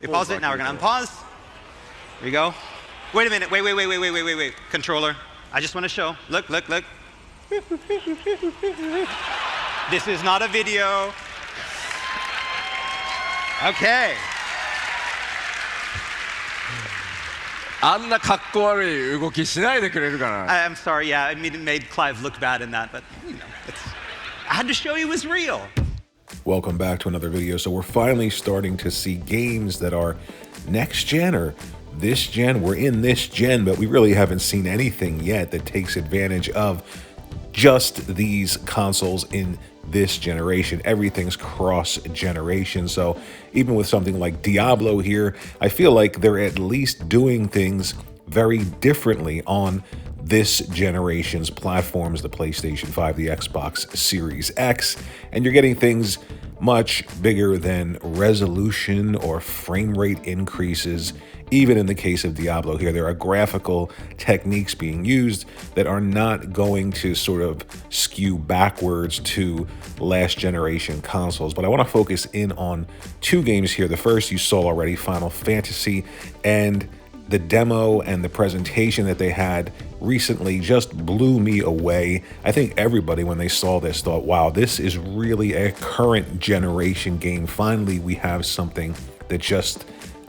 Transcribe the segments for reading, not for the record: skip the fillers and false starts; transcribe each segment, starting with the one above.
We pause it. Now we're gonna unpause. Here we go. Wait a minute. Wait. Controller. I just want to show. Look. This is not a video. Okay. あんなかっこ悪い動きしないでくれるかな。 I'm sorry. Yeah, I made Clive look bad in that, but you know, I had to show you it was real. Welcome back to another video. So we're finally starting to see games that are next gen or this gen. We're in this gen, but we really haven't seen anything yet that takes advantage of just these consoles in this generation. Everything's cross generation. So even with something like Diablo here, I feel like they're at least doing things very differently on this generation's platforms, the PlayStation 5, the Xbox Series X, and you're getting things much bigger than resolution or frame rate increases. Even in the case of Diablo here, there are graphical techniques being used that are not going to sort of skew backwards to last generation consoles. But I want to focus in on two games here. The first you saw already, Final Fantasy, and the demo and the presentation that they had recently just blew me away. I think everybody, when they saw this, thought, wow, this is really a current generation game. Finally, we have something that just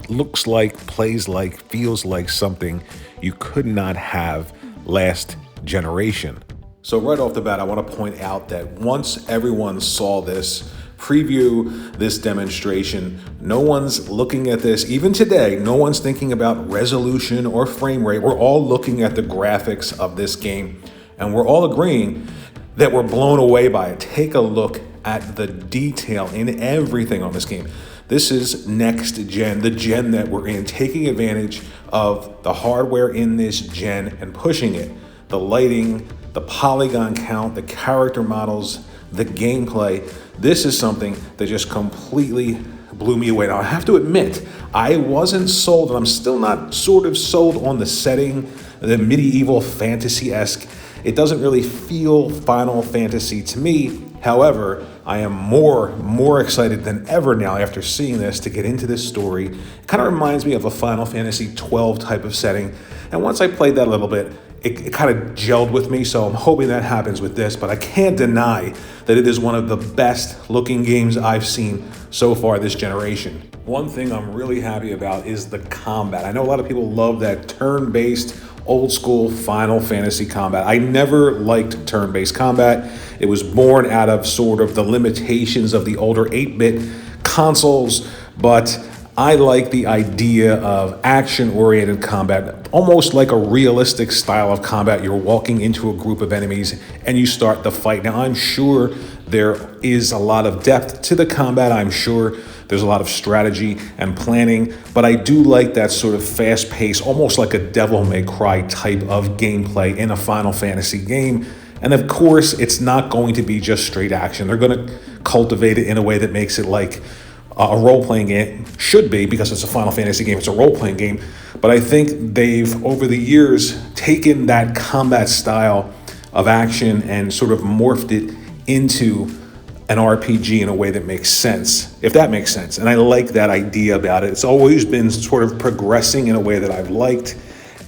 looks like, plays like, feels like something you could not have last generation. So right off the bat, I want to point out that once everyone saw this preview, this demonstration, no one's looking at this. Even today, no one's thinking about resolution or frame rate. We're all looking at the graphics of this game, and we're all agreeing that we're blown away by it. Take a look at the detail in everything on this game. This is next gen, the gen that we're in, taking advantage of the hardware in this gen and pushing it. The lighting, the polygon count, the character models, the gameplay. This is something that just completely blew me away. Now, I have to admit, I wasn't sold, and I'm still not sort of sold on the setting, the medieval fantasy-esque. It doesn't really feel Final Fantasy to me. However, I am more excited than ever now after seeing this to get into this story. It kind of reminds me of a Final Fantasy 12 type of setting. And once I played that a little bit, it kind of gelled with me, so I'm hoping that happens with this, but I can't deny that it is one of the best looking games I've seen so far this generation. One thing I'm really happy about is the combat. I know a lot of people love that turn-based, old school Final Fantasy combat. I never liked turn-based combat. It was born out of sort of the limitations of the older 8-bit consoles, but I like the idea of action-oriented combat, almost like a realistic style of combat. You're walking into a group of enemies and you start the fight. Now, I'm sure there is a lot of depth to the combat. I'm sure there's a lot of strategy and planning, but I do like that sort of fast-paced, almost like a Devil May Cry type of gameplay in a Final Fantasy game. And of course, it's not going to be just straight action. They're going to cultivate it in a way that makes it like a role-playing game should be, because it's a Final Fantasy game, it's a role-playing game. But I think they've, over the years, taken that combat style of action and sort of morphed it into an RPG in a way that makes sense, if that makes sense. And I like that idea about it. It's always been sort of progressing in a way that I've liked,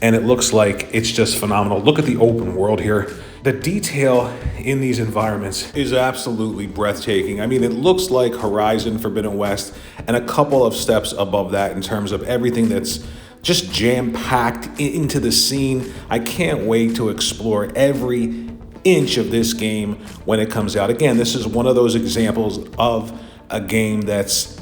and it looks like it's just phenomenal. Look at the open world here. The detail in these environments is absolutely breathtaking. I mean, it looks like Horizon Forbidden West and a couple of steps above that in terms of everything that's just jam-packed into the scene. I can't wait to explore every inch of this game when it comes out. Again, this is one of those examples of a game that's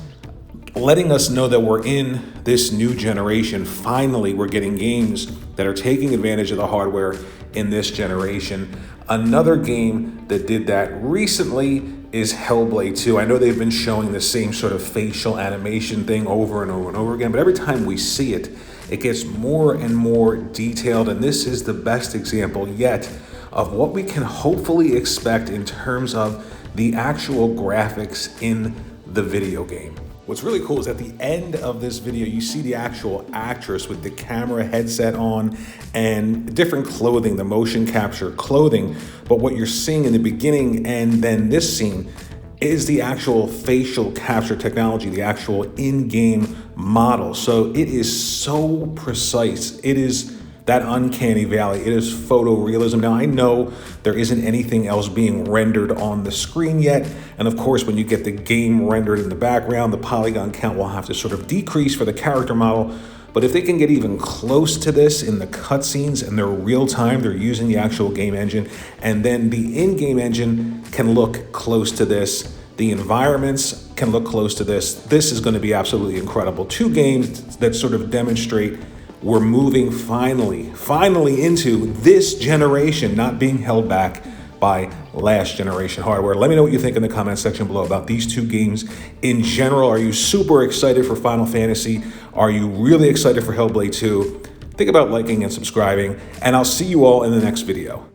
letting us know that we're in this new generation. Finally, we're getting games that are taking advantage of the hardware in this generation. Another game that did that recently is HellBlade 2. I know they've been showing the same sort of facial animation thing over and over and over again, but every time we see it, it gets more and more detailed, and this is the best example yet of what we can hopefully expect in terms of the actual graphics in the video game. What's really cool is at the end of this video, you see the actual actress with the camera headset on and different clothing, the motion capture clothing. But what you're seeing in the beginning and then this scene is the actual facial capture technology, the actual in-game model. So it is so precise. It is that uncanny valley. It is photorealism. Now, I know there isn't anything else being rendered on the screen yet. And of course, when you get the game rendered in the background, the polygon count will have to sort of decrease for the character model. But if they can get even close to this in the cutscenes and they're real time, they're using the actual game engine, and then the in-game engine can look close to this, the environments can look close to this, this is going to be absolutely incredible. 2 games that sort of demonstrate we're moving finally into this generation, not being held back by last generation hardware. Let me know what you think in the comment section below about these 2 games in general. Are you super excited for Final Fantasy? Are you really excited for HellBlade 2? Think about liking and subscribing, and I'll see you all in the next video.